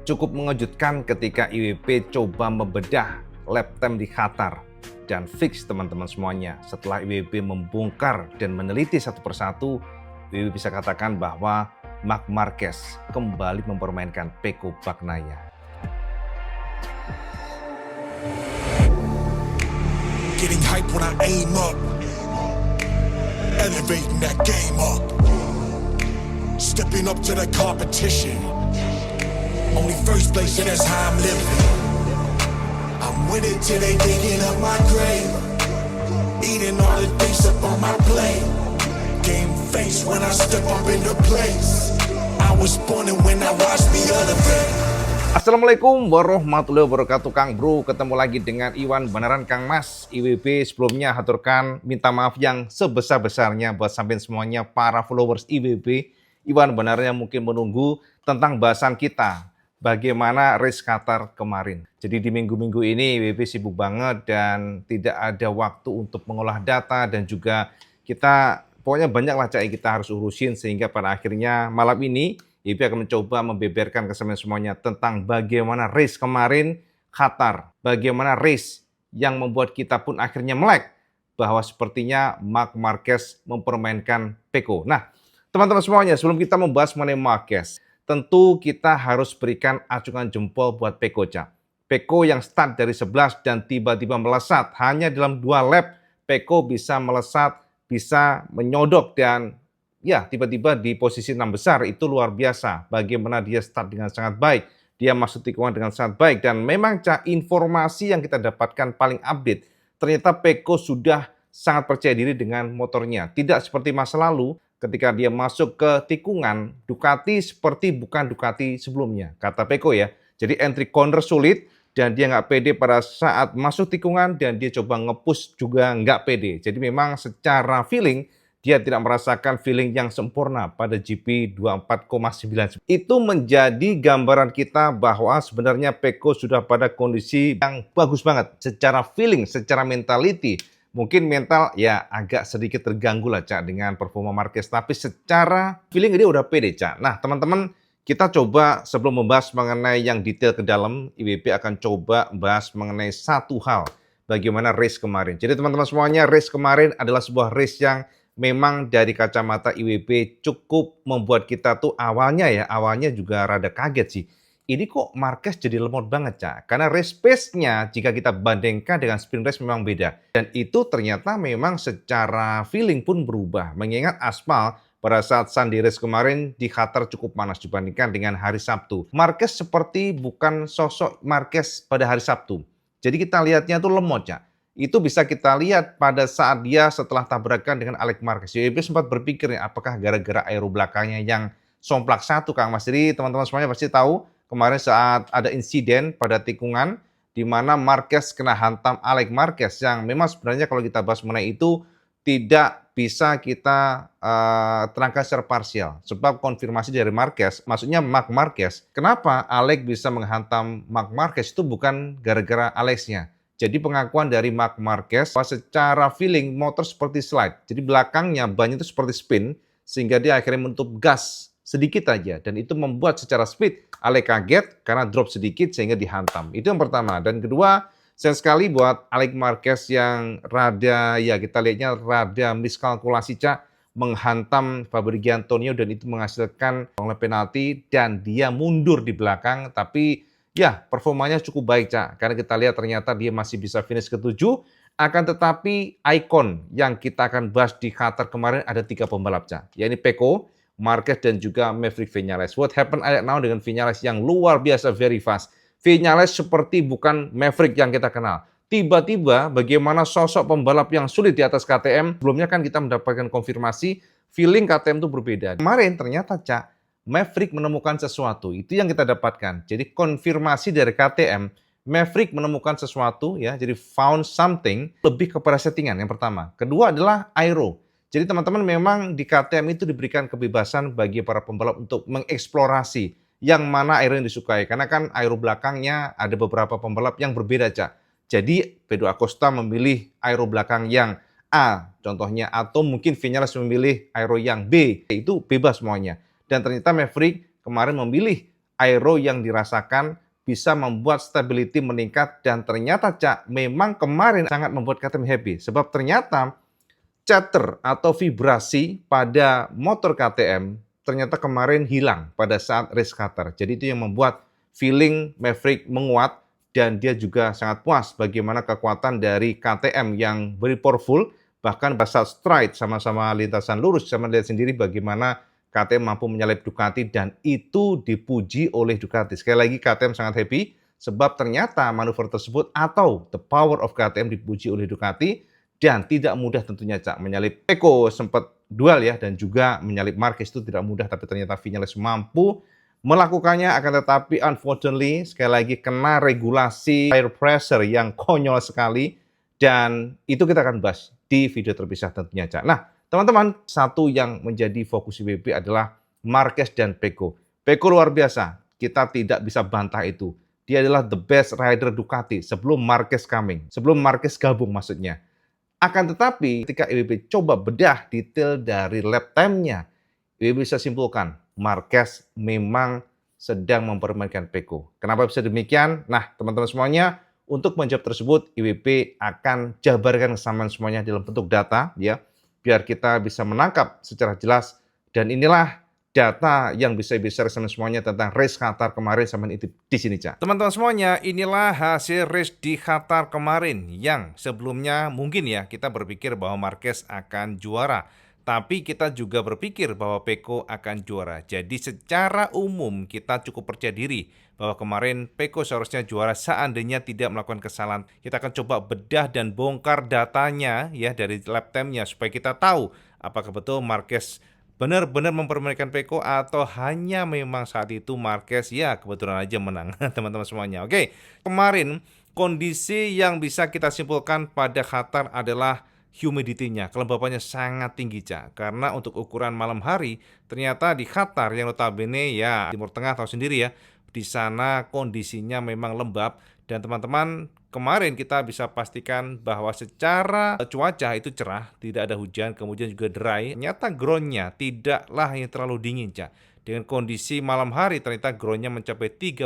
Cukup mengejutkan ketika IWP coba membedah lap time di Qatar dan fix teman-teman semuanya. Setelah IWP membongkar dan meneliti satu persatu, IWP bisa katakan bahwa Marc Marquez kembali mempermainkan Pecco Bagnaia. Getting hype when I aim up, elevating that game up, stepping up to the competition. Only first place, and that's how I'm living. I'm winning till they digging up my grave, eating all the things up on my plate. Game face when I step up into place. I was born and when I watched me elevate. Assalamualaikum warahmatullahi wabarakatuh, Kang Bro. Ketemu lagi dengan Iwan beneran Kang Mas. IWP sebelumnya haturkan minta maaf yang sebesar-besarnya buat sampean semuanya para followers IWP. Iwan benarnya mungkin menunggu tentang bahasan kita bagaimana race Qatar kemarin. Jadi di minggu-minggu ini IWP sibuk banget dan tidak ada waktu untuk mengolah data dan juga kita pokoknya banyaklah yang kita harus urusin sehingga pada akhirnya malam ini IWP akan mencoba membeberkan ke semuanya tentang bagaimana race kemarin Qatar. Bagaimana race yang membuat kita pun akhirnya melek bahwa sepertinya Marc Marquez mempermainkan Pecco. Nah, teman-teman semuanya, sebelum kita membahas mengenai Marquez, tentu kita harus berikan acungan jempol buat Pecco, Cak. Pecco yang start dari 11 dan tiba-tiba melesat. Hanya dalam 2 lap, Pecco bisa melesat, bisa menyodok dan ya, tiba-tiba di posisi 6 besar. Itu luar biasa. Bagaimana dia start dengan sangat baik. Dia masuk tikungan dengan sangat baik. Dan memang informasi yang kita dapatkan paling update. Ternyata Pecco sudah sangat percaya diri dengan motornya. Tidak seperti masa lalu ketika dia masuk ke tikungan, Ducati seperti bukan Ducati sebelumnya. Kata Pecco ya. Jadi entry corner sulit. Dan dia nggak pede pada saat masuk tikungan. Dan dia coba nge-push juga nggak pede. Jadi memang secara feeling dia tidak merasakan feeling yang sempurna pada GP 24,9. Itu menjadi gambaran kita bahwa sebenarnya Pecco sudah pada kondisi yang bagus banget. Secara feeling, secara mentality. Mungkin mental ya agak sedikit terganggu lah, Cak, dengan performa Marquez. Tapi secara feeling dia udah pede, Cak. Nah, teman-teman, kita coba sebelum membahas mengenai yang detail ke dalam, IWP akan coba bahas mengenai satu hal. Bagaimana race kemarin. Jadi teman-teman semuanya, race kemarin adalah sebuah race yang memang dari kacamata IWP cukup membuat kita tuh awalnya juga rada kaget sih. Ini kok Marquez jadi lemot banget, Cak. Karena race pace-nya jika kita bandingkan dengan sprint race memang beda. Dan itu ternyata memang secara feeling pun berubah. Mengingat aspal pada saat Sunday race kemarin di Qatar cukup panas dibandingkan dengan hari Sabtu. Marquez seperti bukan sosok Marquez pada hari Sabtu. Jadi kita lihatnya tuh lemot, Cak. Itu bisa kita lihat pada saat dia setelah tabrakan dengan Alex Marquez. IWP sempat berpikir nih, apakah gara-gara aero belakangnya yang somplak satu, Kang Mas. Jadi teman-teman semuanya pasti tahu kemarin saat ada insiden pada tikungan di mana Marquez kena hantam Alex Marquez yang memang sebenarnya kalau kita bahas mengenai itu tidak bisa kita terangkan secara parsial. Sebab konfirmasi dari Marquez, maksudnya Marc Marquez, kenapa Alex bisa menghantam Marc Marquez itu bukan gara-gara Alexnya. Jadi pengakuan dari Marc Marquez bahwa secara feeling motor seperti slide. Jadi belakangnya bannya itu seperti spin sehingga dia akhirnya menutup gas sedikit aja. Dan itu membuat secara speed Alex kaget karena drop sedikit sehingga dihantam. Itu yang pertama. Dan kedua, sayang sekali buat Alex Marquez yang rada ya kita lihatnya rada miskalkulasi, Cak, menghantam Fabio Giannantonio dan itu menghasilkan penalti dan dia mundur di belakang tapi ya, performanya cukup baik, Cak. Karena kita lihat ternyata dia masih bisa finish ke-7. Akan tetapi ikon yang kita akan bahas di Qatar kemarin ada 3 pembalap, Cak. Yaitu Pecco, Marquez, dan juga Maverick Viñales. What happened right now dengan Viñales yang luar biasa very fast. Viñales seperti bukan Maverick yang kita kenal. Tiba-tiba bagaimana sosok pembalap yang sulit di atas KTM. Sebelumnya kan kita mendapatkan konfirmasi feeling KTM itu berbeda. Kemarin ternyata, Cak, Maverick menemukan sesuatu, itu yang kita dapatkan. Jadi konfirmasi dari KTM, Maverick menemukan sesuatu ya, jadi found something, lebih kepada settingan yang pertama. Kedua adalah aero. Jadi teman-teman memang di KTM itu diberikan kebebasan bagi para pembalap untuk mengeksplorasi yang mana aero yang disukai. Karena kan aero belakangnya ada beberapa pembalap yang berbeda, Cak. Jadi Pedro Acosta memilih aero belakang yang A, contohnya, atau mungkin Viñales memilih aero yang B, itu bebas semuanya. Dan ternyata Maverick kemarin memilih aero yang dirasakan bisa membuat stability meningkat, dan ternyata Cak, memang kemarin sangat membuat KTM happy sebab ternyata chatter atau vibrasi pada motor KTM ternyata kemarin hilang pada saat race cutter. Jadi itu yang membuat feeling Maverick menguat, dan dia juga sangat puas bagaimana kekuatan dari KTM yang very powerful, bahkan pada saat stride sama-sama lintasan lurus, sama lihat sendiri bagaimana KTM mampu menyalip Ducati dan itu dipuji oleh Ducati. Sekali lagi KTM sangat happy sebab ternyata manuver tersebut atau the power of KTM dipuji oleh Ducati, dan tidak mudah tentunya Cak menyalip Pecco, sempat duel ya, dan juga menyalip Marquez itu tidak mudah, tapi ternyata Vinales mampu melakukannya. Akan tetapi unfortunately sekali lagi kena regulasi air pressure yang konyol sekali, dan itu kita akan bahas di video terpisah tentunya Cak. Nah teman-teman, satu yang menjadi fokus IWB adalah Marquez dan Pecco. Pecco luar biasa, kita tidak bisa bantah itu. Dia adalah the best rider Ducati sebelum Marquez coming, sebelum Marquez gabung maksudnya. Akan tetapi ketika IWB coba bedah detail dari lap time-nya, IWB bisa simpulkan Marquez memang sedang mempermainkan Pecco. Kenapa bisa demikian? Nah teman-teman semuanya, untuk menjawab tersebut IWB akan jabarkan kesamaan semuanya dalam bentuk data ya, biar kita bisa menangkap secara jelas. Dan inilah data yang bisa sama semuanya tentang race Qatar kemarin sama itu di sini Cak. Teman-teman semuanya, inilah hasil race di Qatar kemarin yang sebelumnya mungkin ya kita berpikir bahwa Marquez akan juara, tapi kita juga berpikir bahwa Pecco akan juara. Jadi secara umum kita cukup percaya diri bahwa kemarin Pecco seharusnya juara seandainya tidak melakukan kesalahan. Kita akan coba bedah dan bongkar datanya ya dari lap time-nya supaya kita tahu apakah betul Marquez benar-benar mempermainkan Pecco atau hanya memang saat itu Marquez ya kebetulan aja menang. Teman-teman semuanya. Oke, kemarin kondisi yang bisa kita simpulkan pada Qatar adalah humidity-nya, kelembapannya sangat tinggi Cak. Karena untuk ukuran malam hari ternyata di Qatar yang notabene ya Timur Tengah tahu sendiri ya, di sana kondisinya memang lembab. Dan teman-teman, kemarin kita bisa pastikan bahwa secara cuaca itu cerah, tidak ada hujan, kemudian juga dry. Ternyata groundnya tidaklah yang terlalu dingin Cak. Dengan kondisi malam hari ternyata groundnya mencapai 33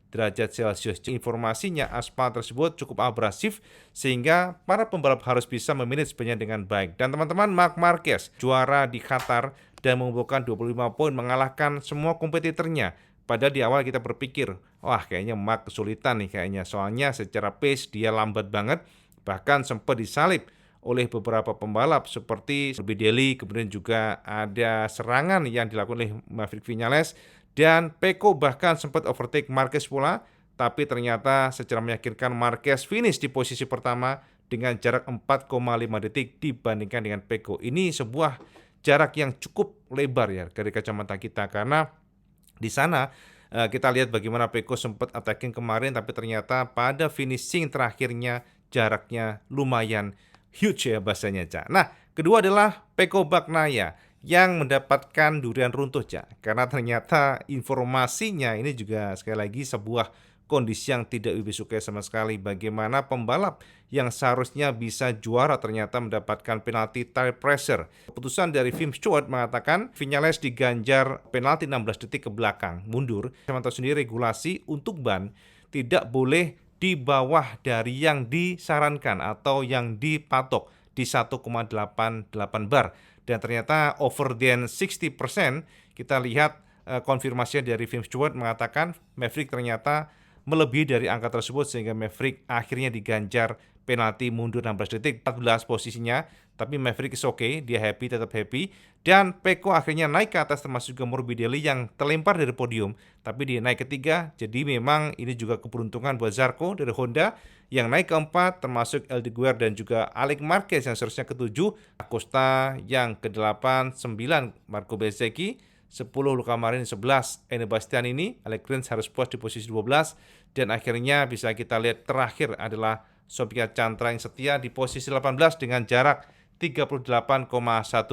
derajat Celcius. Informasinya aspal tersebut cukup abrasif sehingga para pembalap harus bisa memanagenya dengan baik. Dan teman-teman, Marc Marquez juara di Qatar dan mengumpulkan 25 poin mengalahkan semua kompetitornya. Padahal di awal kita berpikir, wah kayaknya Marc kesulitan nih kayaknya, soalnya secara pace dia lambat banget, bahkan sempat disalip oleh beberapa pembalap seperti Morbidelli, kemudian juga ada serangan yang dilakukan oleh Maverick Vinales, dan Pecco bahkan sempat overtake Marquez pula, tapi ternyata secara meyakinkan Marquez finish di posisi pertama dengan jarak 4,5 detik dibandingkan dengan Pecco. Ini sebuah jarak yang cukup lebar ya dari kacamata kita, karena di sana kita lihat bagaimana Pecco sempat attacking kemarin, tapi ternyata pada finishing terakhirnya jaraknya lumayan huge ya bahasanya Cak. Nah, kedua adalah Pecco Bagnaia yang mendapatkan durian runtuh Cak. Karena ternyata informasinya ini juga sekali lagi sebuah kondisi yang tidak lebih suka sama sekali. Bagaimana pembalap yang seharusnya bisa juara ternyata mendapatkan penalti tire pressure. Keputusan dari Tim Stewart mengatakan Vinales diganjar penalti 16 detik ke belakang, mundur. Saya tahu sendiri regulasi untuk ban tidak boleh di bawah dari yang disarankan atau yang dipatok di 1,88 bar. Dan ternyata over than 60%, kita lihat konfirmasinya dari Tim Stewart mengatakan Maverick ternyata melebihi dari angka tersebut sehingga Maverick akhirnya diganjar penalti mundur 16 detik, 14 posisinya, tapi Maverick is okay, dia happy, tetap happy. Dan Pecco akhirnya naik ke atas termasuk juga Morbidelli yang terlempar dari podium, tapi dia naik ketiga. Jadi memang ini juga keberuntungan buat Zarco dari Honda yang naik keempat, termasuk Eldeguer dan juga Alex Marquez yang seharusnya ketujuh, Acosta yang ke-8, 9 Marco Bezzecchi, 10 Luca Marini, 11 Enea Bastianini, Alex Rins harus puas di posisi 12, dan akhirnya bisa kita lihat terakhir adalah Sophia Chantra yang setia di posisi 18 dengan jarak 38,1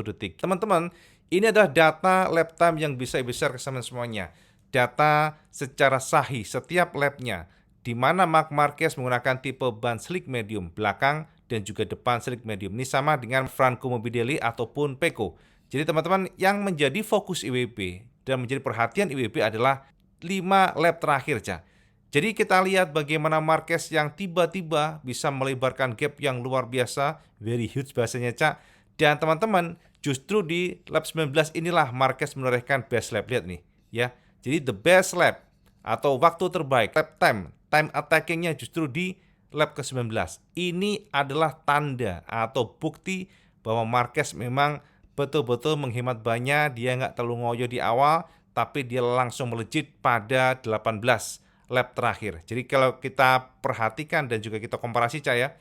detik. Teman-teman, ini adalah data lap time yang bisa besar kesamaan semuanya. Data secara sahih setiap lapnya, di mana Marc Marquez menggunakan tipe ban slick medium belakang dan juga depan slick medium. Ini sama dengan Franco Morbidelli ataupun Pecco. Jadi teman-teman, yang menjadi fokus IWB dan menjadi perhatian IWB adalah 5 lap terakhir, Cak. Jadi kita lihat bagaimana Marquez yang tiba-tiba bisa melebarkan gap yang luar biasa, very huge bahasanya, Cak. Dan teman-teman, justru di lap 19 inilah Marquez menorehkan best lap. Lihat nih, ya. Jadi the best lap atau waktu terbaik, lap time attackingnya justru di lap ke-19. Ini adalah tanda atau bukti bahwa Marquez memang betul-betul menghemat banyak, dia nggak terlalu ngoyo di awal, tapi dia langsung melejit pada 18 lap terakhir. Jadi kalau kita perhatikan dan juga kita komparasi, Cak, ya,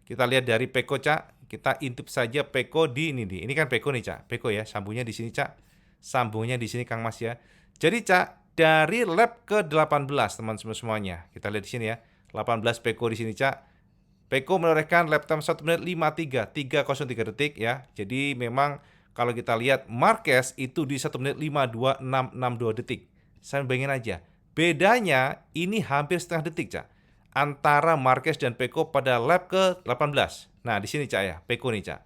kita lihat dari Pecco, Cak, kita intip saja Pecco di ini kan Pecco nih, Cak, Pecco ya, sambungnya di sini, Cak, sambungnya di sini Kang Mas ya. Jadi, Cak, dari lap ke-18 teman-teman semuanya, kita lihat di sini ya, 18 Pecco di sini, Cak. Pecco menorehkan lap time 1 menit 53 detik ya. Jadi memang kalau kita lihat Marquez itu di 1 menit 52662 detik. Saya bayangin aja. Bedanya ini hampir setengah detik, Cak, antara Marquez dan Pecco pada lap ke-18. Nah, di sini, Cak, ya, Pecco nih, Cak.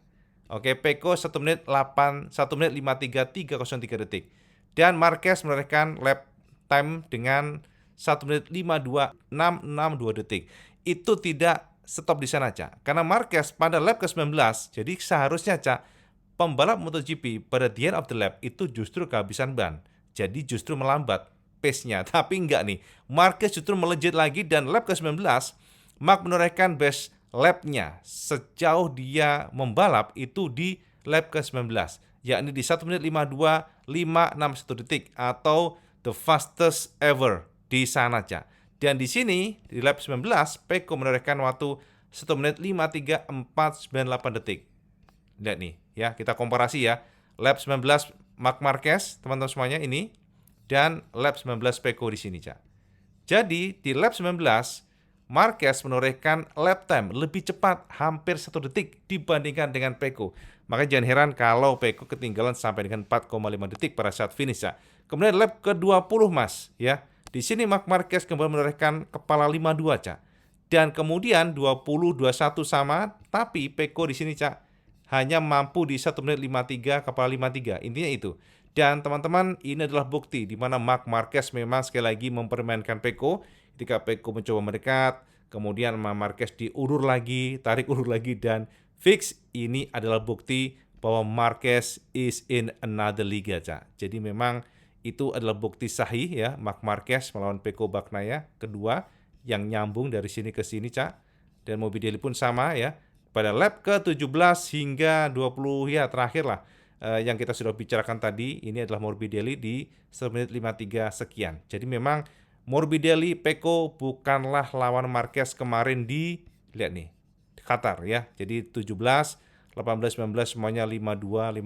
Oke, Pecco 1 menit 53 detik. Dan Marquez menorehkan lap time dengan 1 menit 52662 detik. Itu tidak stop di sana, Cak. Karena Marquez pada lap ke-19, jadi seharusnya, Cak, pembalap MotoGP pada the end of the lap itu justru kehabisan ban. Jadi justru melambat pace-nya. Tapi enggak nih. Marquez justru melejit lagi dan lap ke-19, Mark menorehkan best lap-nya sejauh dia membalap itu di lap ke-19. Yakni di 1 menit 52561 detik atau the fastest ever di sana, Cak. Dan di sini di lap 19 Pecco menorehkan waktu 1 menit 53498 detik. Lihat nih ya, kita komparasi ya. Lap 19 Marc Marquez, teman-teman semuanya ini, dan lap 19 Pecco di sini, Cak. Jadi di lap 19 Marquez menorehkan lap time lebih cepat hampir 1 detik dibandingkan dengan Pecco. Maka jangan heran kalau Pecco ketinggalan sampai dengan 4,5 detik pada saat finish, Cak. Kemudian lap ke-20, Mas, ya. Di sini Marc Marquez kembali menorehkan kepala 52, Cak. Dan kemudian 20-21 sama, tapi Pecco di sini, Cak, hanya mampu di 1 menit 53 kepala 53. Intinya itu. Dan teman-teman, ini adalah bukti di mana Marc Marquez memang sekali lagi mempermainkan Pecco. Ketika Pecco mencoba mendekat, kemudian Marquez diulur lagi, tarik ulur lagi, dan fix. Ini adalah bukti bahwa Marquez is in another liga, Cak. Jadi memang itu adalah bukti sahih ya, Marc Marquez melawan Pecco Bagnaia kedua yang nyambung dari sini ke sini, Cak. Dan Morbidelli pun sama ya. Pada lap ke-17 hingga 20 ya terakhir lah yang kita sudah bicarakan tadi, ini adalah Morbidelli di 1 menit 53 sekian. Jadi memang Morbidelli Pecco bukanlah lawan Marquez kemarin di lihat nih Qatar ya. Jadi 17, 18, 19 semuanya 52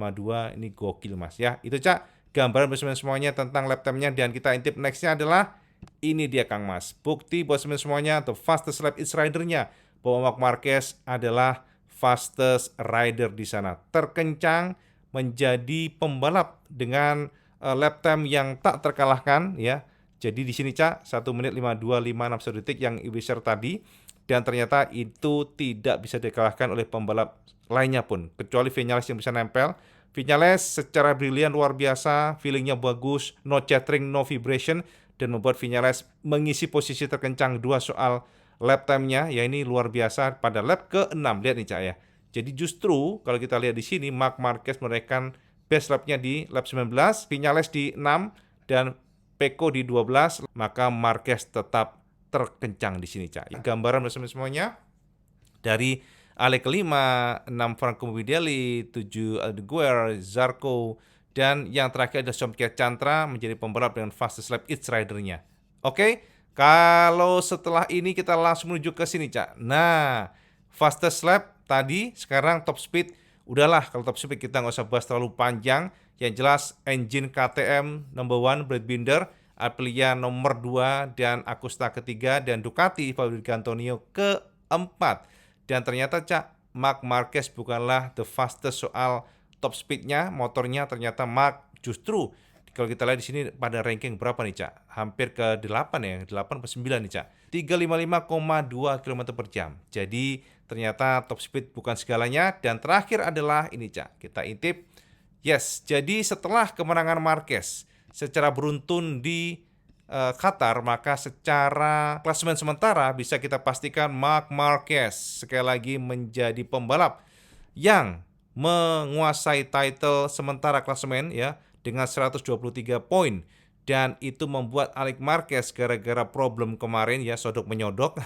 ini gokil, Mas ya. Itu, Cak, gambaran bersama semuanya tentang lap time-nya, dan kita intip next-nya adalah ini dia, Kang Mas. Bukti buat semuanya the fastest lap each rider-nya bahwa Marc Marquez adalah fastest rider di sana. Terkencang, menjadi pembalap dengan lap time yang tak terkalahkan ya. Jadi di sini, Cak, 1 menit 52561 detik yang share tadi, dan ternyata itu tidak bisa dikalahkan oleh pembalap lainnya pun kecuali Viñales yang bisa nempel. Viñales secara brilian luar biasa, feelingnya bagus, no chattering, no vibration, dan membuat Viñales mengisi posisi terkencang 2 soal lap time-nya, ya ini luar biasa pada lap ke-6. Lihat nih, Cak, ya. Jadi justru kalau kita lihat di sini Marc Marquez menorehkan best lap-nya di lap 19, Viñales di 6 dan Pecco di 12, maka Marquez tetap terkencang di sini, Cak. Gambaran bersama semuanya dari Ale kelima, 6 Franco Morbidelli, 7 Alguer, Zarco, dan yang terakhir ada Somkia Chantra menjadi pembalap dengan fastest lap each rider-nya. Oke, kalau setelah ini kita langsung menuju ke sini, Cak. Nah, fastest lap tadi, sekarang top speed. Udahlah, kalau top speed kita nggak usah bahas terlalu panjang. Yang jelas engine KTM number 1 Brad Binder, Aprilia nomor 2, dan Agusta ketiga, dan Ducati Fabrizio Antonio keempat. Dan ternyata, Cak, Marc Marquez bukanlah the fastest soal top speed-nya, motornya ternyata Marc justru kalau kita lihat di sini pada ranking berapa nih, Cak? Hampir ke 8 ya, 8 ke 9 nih, Cak. 355,2 km per jam. Jadi ternyata top speed bukan segalanya. Dan terakhir adalah ini, Cak, kita intip. Yes, jadi setelah kemenangan Marquez secara beruntun di Qatar, maka secara klasemen sementara bisa kita pastikan Marc Marquez sekali lagi menjadi pembalap yang menguasai title sementara klasemen ya dengan 123 poin, dan itu membuat Alex Marquez gara-gara problem kemarin ya sodok menyodok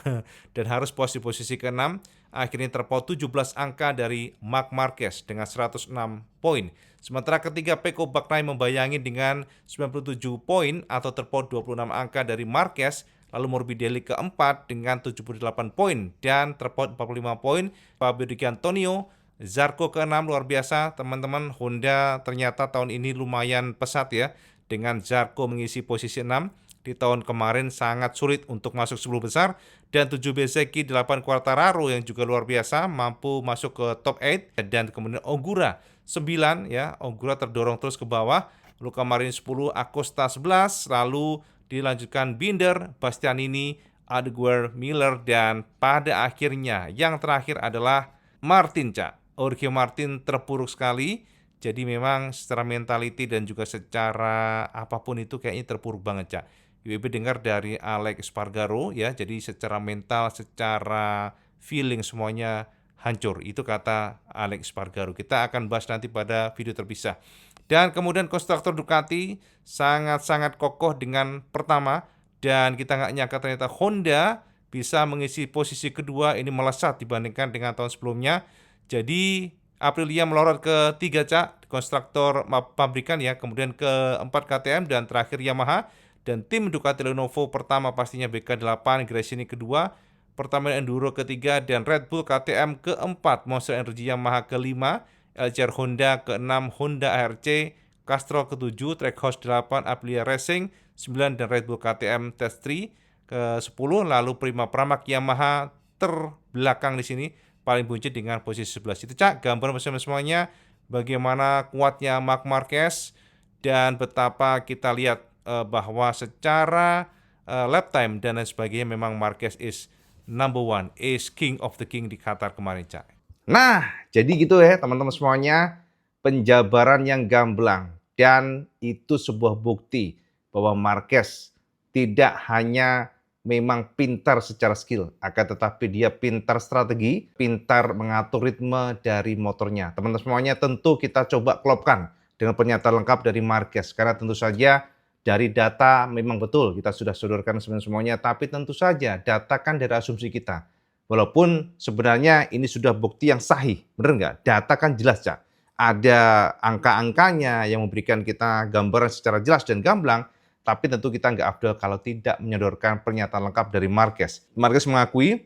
dan harus posisi ke-6, akhirnya terpaut 17 angka dari Marc Marquez dengan 106 poin. Sementara ketiga Pecco Bagnaia membayangi dengan 97 poin atau terpaut 26 angka dari Marquez. Lalu Morbidelli keempat dengan 78 poin dan terpaut 45 poin. Fabio Di Giannantonio, Zarco ke-6, luar biasa teman-teman. Honda ternyata tahun ini lumayan pesat ya, dengan Zarco mengisi posisi 6. Di tahun kemarin sangat sulit untuk masuk 10 besar, dan 7 Bezzecchi, 8 Quartararo yang juga luar biasa mampu masuk ke top 8, dan kemudian Ogura 9 ya, Ogura terdorong terus ke bawah. Luca Marini 10, Acosta 11, lalu dilanjutkan Binder, Bastianini, Alguer, Miller, dan pada akhirnya yang terakhir adalah Martin, Cak. Jorge Martin terpuruk sekali. Jadi memang secara mentality dan juga secara apapun itu kayaknya terpuruk banget, Cak. IWB dengar dari Alex Espargaro ya, jadi secara mental, secara feeling semuanya hancur. Itu kata Alex Espargaro. Kita akan bahas nanti pada video terpisah. Dan kemudian konstruktor Ducati sangat-sangat kokoh dengan pertama, dan kita nggak nyangka ternyata Honda bisa mengisi posisi kedua, ini melesat dibandingkan dengan tahun sebelumnya. Jadi Aprilia melorot ke 3, Cak, konstruktor pabrikan ya, kemudian keempat KTM, dan terakhir Yamaha. Dan tim Ducati Lenovo pertama pastinya BK8, Gresini kedua, Pertamina Enduro ketiga, dan Red Bull KTM keempat, Monster Energy Yamaha kelima, LCR Honda ke-6, Honda ARC, Castrol ke-7, Trackhouse 8, Aprilia Racing 9, dan Red Bull KTM Test 3 ke-10. Lalu Prima Pramac Yamaha terbelakang di sini, paling buncit dengan posisi 11. Itu, Cak, gambar bersama semuanya bagaimana kuatnya Marc Marquez, dan betapa kita lihat bahwa secara lap time dan lain sebagainya memang Marquez is number one, is king of the king di Qatar kemarin, Cak. Nah, jadi gitu ya teman-teman semuanya, penjabaran yang gamblang, dan itu sebuah bukti bahwa Marquez tidak hanya memang pintar secara skill, akan tetapi dia pintar strategi, pintar mengatur ritme dari motornya. Teman-teman semuanya, tentu kita coba klopkan dengan pernyataan lengkap dari Marquez, karena tentu saja dari data memang betul kita sudah sodorkan semuanya, tapi tentu saja data kan dari asumsi kita. Walaupun sebenarnya ini sudah bukti yang sahih, bener nggak? Data kan jelas, Cak. Ada angka-angkanya yang memberikan kita gambaran secara jelas dan gamblang, tapi tentu kita nggak afdol kalau tidak menyodorkan pernyataan lengkap dari Marquez. Marquez mengakui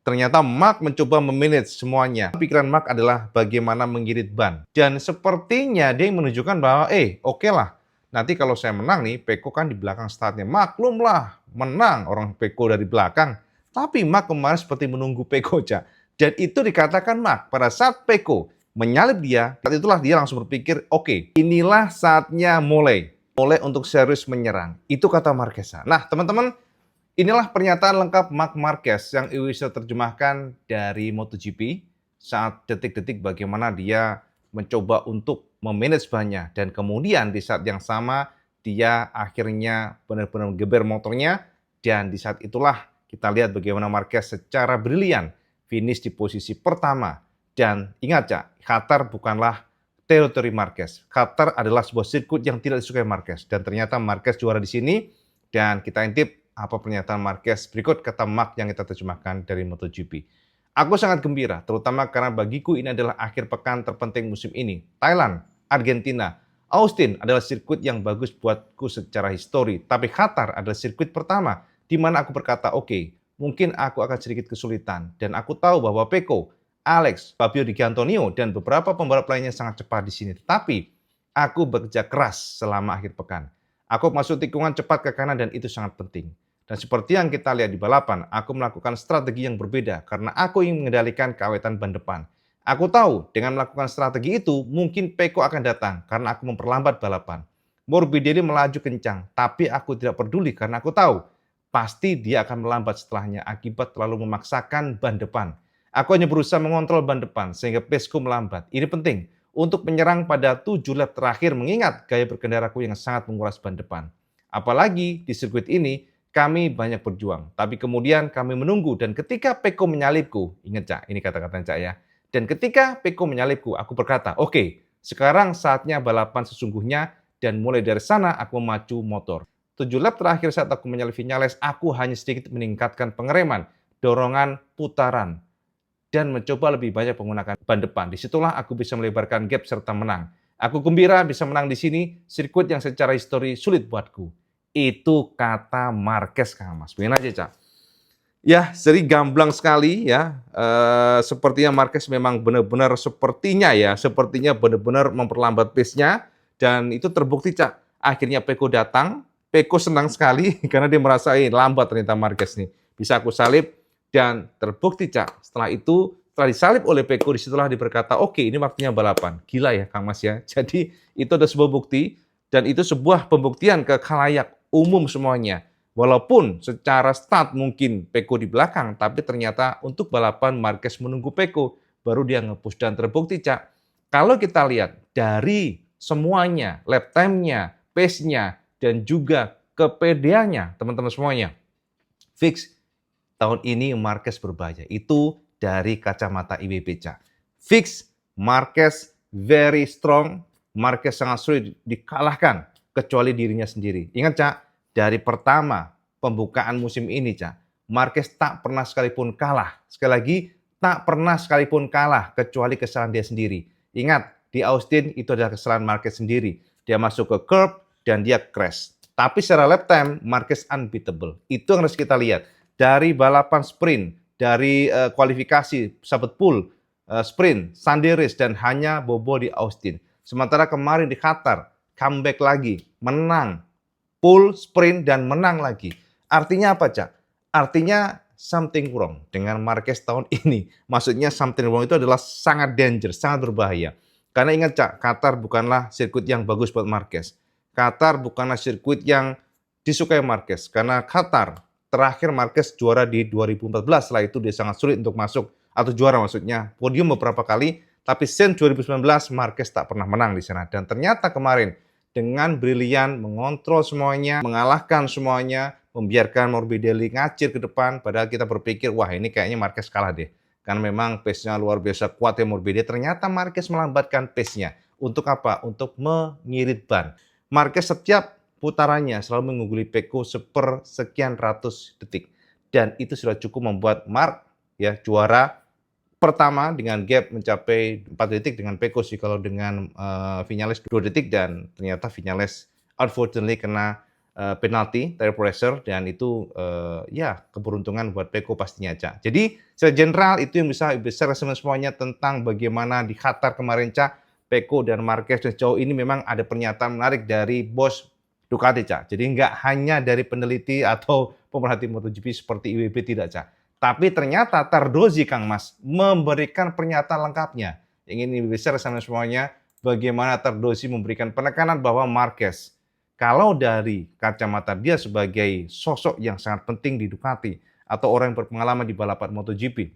ternyata Marc mencoba memanage semuanya. Pikiran Marc adalah bagaimana mengirit ban. Dan sepertinya dia menunjukkan bahwa, oke lah, nanti kalau saya menang nih, Pecco kan di belakang startnya. Maklumlah, menang orang Pecco dari belakang. Tapi Marc kemarin seperti menunggu Pecco, Cak. Dan itu dikatakan Marc, pada saat Pecco menyalip dia, saat itulah dia langsung berpikir, oke, inilah saatnya mulai untuk serius menyerang. Itu kata Marquez. Nah, teman-teman, inilah pernyataan lengkap Marc Marquez yang bisa terjemahkan dari MotoGP saat detik-detik bagaimana dia mencoba untuk memanage bannya, dan kemudian di saat yang sama dia akhirnya benar-benar geber motornya, dan di saat itulah kita lihat bagaimana Marquez secara brilian finish di posisi pertama. Dan ingat, Cak, Qatar bukanlah teritori Marquez. Qatar adalah sebuah sirkuit yang tidak disukai Marquez, dan ternyata Marquez juara di sini. Dan kita intip apa pernyataan Marquez berikut kata Marc yang kita terjemahkan dari MotoGP. Aku sangat gembira, terutama karena bagiku ini adalah akhir pekan terpenting musim ini. Thailand, Argentina, Austin adalah sirkuit yang bagus buatku secara histori. Tapi Qatar adalah sirkuit pertama di mana aku berkata, oke, mungkin aku akan sedikit kesulitan. Dan aku tahu bahwa Pecco, Alex, Fabio Di Giannantonio, dan beberapa pembalap lainnya sangat cepat di sini. Tetapi aku bekerja keras selama akhir pekan. Aku masuk tikungan cepat ke kanan dan itu sangat penting. Dan seperti yang kita lihat di balapan, aku melakukan strategi yang berbeda karena aku ingin mengendalikan keawetan ban depan. Aku tahu dengan melakukan strategi itu, mungkin Pecco akan datang karena aku memperlambat balapan. Morbidelli melaju kencang, tapi aku tidak peduli karena aku tahu pasti dia akan melambat setelahnya akibat terlalu memaksakan ban depan. Aku hanya berusaha mengontrol ban depan sehingga paceku melambat. Ini penting untuk menyerang pada 7 lap terakhir mengingat gaya berkendaraku yang sangat menguras ban depan. Apalagi di sirkuit ini kami banyak berjuang, tapi kemudian kami menunggu dan ketika Peko menyalipku, ingat Cak, ini kata-kata Cak ya. Dan ketika Peko menyalipku, aku berkata, "Oke, sekarang saatnya balapan sesungguhnya." Dan mulai dari sana aku memacu motor. 7 lap terakhir saat aku menyalip Viñales, aku hanya sedikit meningkatkan pengereman, dorongan, putaran, dan mencoba lebih banyak menggunakan ban depan. Disitulah aku bisa melebarkan gap serta menang. Aku gembira bisa menang di sini, sirkuit yang secara histori sulit buatku. Itu kata Marquez, Kang Mas. Pengen aja, Cak. Ya, seri gamblang sekali ya. Sepertinya Marquez memang benar-benar sepertinya benar-benar memperlambat pace-nya dan itu terbukti, Cak. Akhirnya Peko datang, Peko senang sekali karena dia merasa lambat ternyata Marquez nih. Bisa aku salib dan terbukti, Cak. Setelah itu, setelah disalib oleh Peko, disitulah dia berkata, oke, ini waktunya balapan. Gila ya, Kang Mas ya. Jadi itu ada sebuah bukti dan itu sebuah pembuktian ke khalayak umum semuanya. Walaupun secara start mungkin Peko di belakang, tapi ternyata untuk balapan Marquez menunggu Peko, baru dia nge-push dan terbukti, Cak. Kalau kita lihat dari semuanya, lap time-nya, pace-nya, dan juga kepedeannya, teman-teman semuanya, fix tahun ini Marquez berbahaya. Itu dari kacamata IWB, Cak. Fix Marquez very strong, Marquez sangat sulit dikalahkan, kecuali dirinya sendiri. Ingat, Cak, dari pertama pembukaan musim ini, Cak, Marquez tak pernah sekalipun kalah. Sekali lagi, tak pernah sekalipun kalah, kecuali kesalahan dia sendiri. Ingat, di Austin itu adalah kesalahan Marquez sendiri. Dia masuk ke curb dan dia crash. Tapi secara lap time, Marquez unbeatable. Itu yang harus kita lihat. Dari balapan sprint, dari kualifikasi, sahabat pool, sprint, Sunday race, dan hanya bobo di Austin. Sementara kemarin di Qatar, comeback lagi, menang, full sprint dan menang lagi. Artinya apa, Cak? Artinya something wrong dengan Marquez tahun ini. Maksudnya something wrong itu adalah sangat danger, sangat berbahaya. Karena ingat, Cak, Qatar bukanlah sirkuit yang bagus buat Marquez. Qatar bukanlah sirkuit yang disukai Marquez. Karena Qatar, terakhir Marquez juara di 2014. Setelah itu dia sangat sulit untuk masuk, atau juara maksudnya, podium beberapa kali. Tapi since 2019, Marquez tak pernah menang di sana. Dan ternyata kemarin, dengan brilian mengontrol semuanya, mengalahkan semuanya, membiarkan Morbidelli ngacir ke depan, padahal kita berpikir, wah ini kayaknya Marquez kalah deh. Karena memang pace-nya luar biasa kuat ya Morbidelli, ternyata Marquez melambatkan pace-nya. Untuk apa? Untuk mengirit ban. Marquez setiap putarannya selalu mengungguli Peko sepersekian ratus detik. Dan itu sudah cukup membuat Mark ya juara pertama dengan gap mencapai 4 detik dengan Peko sih, kalau dengan Viñales 2 detik dan ternyata Viñales unfortunately kena penalti tire pressure dan itu ya keberuntungan buat Peko pastinya, Cak. Jadi secara general itu yang bisa resume semuanya tentang bagaimana di Qatar kemarin, Cak, Peko dan Marquez dan sejauh ini memang ada pernyataan menarik dari bos Ducati, Cak. Jadi nggak hanya dari peneliti atau pemerhati MotoGP seperti IWB, tidak, Cak. Tapi ternyata Tardozzi, Kang Mas, memberikan pernyataan lengkapnya. Yang ini besar sama semuanya, bagaimana Tardozzi memberikan penekanan bahwa Marquez, kalau dari kacamata dia sebagai sosok yang sangat penting di Ducati, atau orang yang berpengalaman di balapan MotoGP,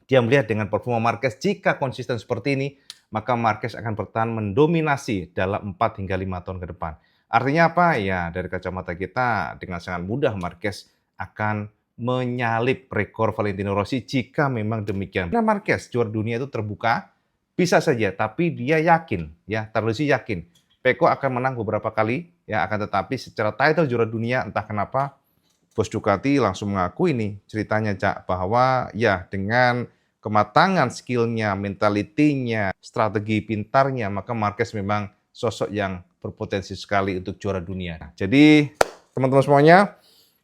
dia melihat dengan performa Marquez, jika konsisten seperti ini, maka Marquez akan bertahan mendominasi dalam 4 hingga 5 tahun ke depan. Artinya apa? Ya, dari kacamata kita, dengan sangat mudah Marquez akan menyalip rekor Valentino Rossi jika memang demikian. Nah, Marquez juara dunia itu terbuka, bisa saja, tapi dia yakin, ya Tardozzi yakin, Peko akan menang beberapa kali, ya akan tetapi secara title juara dunia entah kenapa bos Ducati langsung mengaku ini ceritanya, Cak, bahwa ya dengan kematangan skillnya, mentalitinya, strategi pintarnya, maka Marquez memang sosok yang berpotensi sekali untuk juara dunia. Nah, jadi teman-teman semuanya,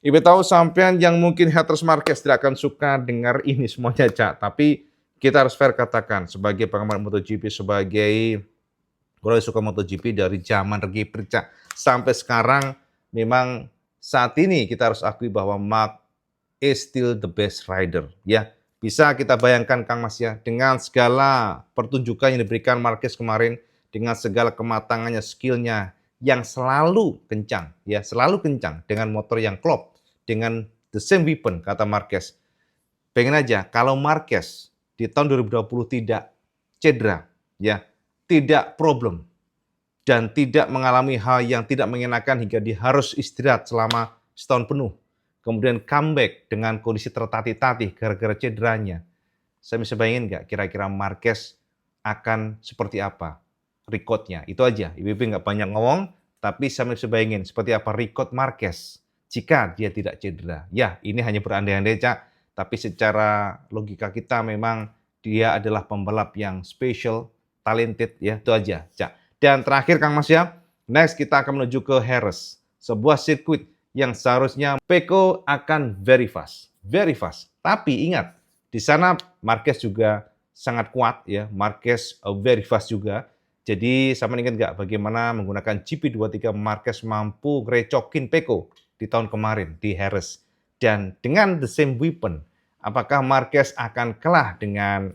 Ibu tahu sampean yang mungkin haters Marquez tidak akan suka dengar ini semuanya, Cak. Tapi kita harus fair katakan, sebagai penggemar MotoGP, sebagai orang yang suka MotoGP dari zaman Regi Perca sampai sekarang, memang saat ini kita harus akui bahwa Mark is still the best rider. Ya, bisa kita bayangkan, Kang Mas ya, dengan segala pertunjukan yang diberikan Marquez kemarin, dengan segala kematangannya, skillnya yang selalu kencang, ya selalu kencang dengan motor yang klop, dengan the same weapon, kata Marquez. Pengen aja kalau Marquez di tahun 2020 tidak cedera, ya tidak problem, dan tidak mengalami hal yang tidak mengenakan hingga dia harus istirahat selama setahun penuh. Kemudian comeback dengan kondisi tertatih-tatih gara-gara cederanya. Saya bisa bayangin nggak kira-kira Marquez akan seperti apa rekodnya? Itu aja, IWB nggak banyak ngomong, tapi saya bisa bayangin seperti apa rekod Marquez jika dia tidak cedera. Ya, ini hanya berandai-andai, Cak, tapi secara logika kita memang dia adalah pembalap yang special, talented, ya, itu aja, Cak. Dan terakhir, Kang Mas ya, next kita akan menuju ke Jerez, sebuah sirkuit yang seharusnya Pecco akan very fast. Tapi ingat, di sana Marquez juga sangat kuat ya, Marquez very fast juga. Jadi sama ingat nggak bagaimana menggunakan GP23 Marquez mampu ngerecokin Pecco di tahun kemarin di Jerez. Dan dengan the same weapon, apakah Marquez akan kalah dengan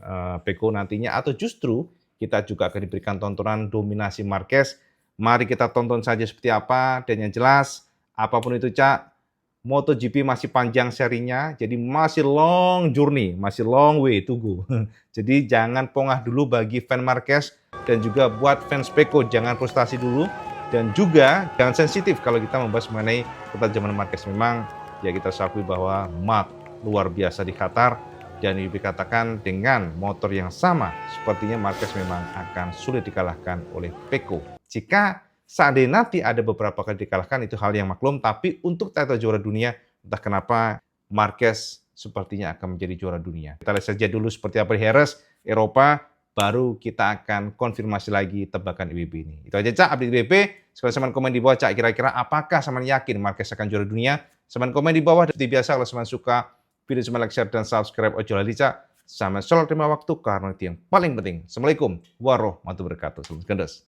Pecco nantinya atau justru kita juga akan diberikan tontonan dominasi Marquez. Mari kita tonton saja seperti apa, dan yang jelas apapun itu, Cak, MotoGP masih panjang serinya, jadi masih long journey, masih long way to go. Jadi jangan pongah dulu bagi fan Marquez, dan juga buat fans Pecco jangan frustasi dulu, dan juga jangan sensitif kalau kita membahas mengenai ketajaman Marquez. Memang ya kita akui bahwa Mark luar biasa di Qatar, dan IWB katakan dengan motor yang sama, sepertinya Marquez memang akan sulit dikalahkan oleh Pecco. Jika seandainya nanti ada beberapa kali dikalahkan, itu hal yang maklum, tapi untuk title juara dunia, entah kenapa Marquez sepertinya akan menjadi juara dunia. Kita lihat saja dulu seperti apa di Jerez, Eropa, baru kita akan konfirmasi lagi tebakan IWB ini. Itu aja, Cak, update IWB. Sekarang komen di bawah, Cak, kira-kira apakah Saman yakin Marquez akan juara dunia? Saman komen di bawah, seperti biasa, kalau Saman suka video, Saman like, share, dan subscribe. Ojo lali, Cak. Saman selalu terima waktu, karena itu yang paling penting. Assalamualaikum warahmatullahi wabarakatuh. Salam kendos.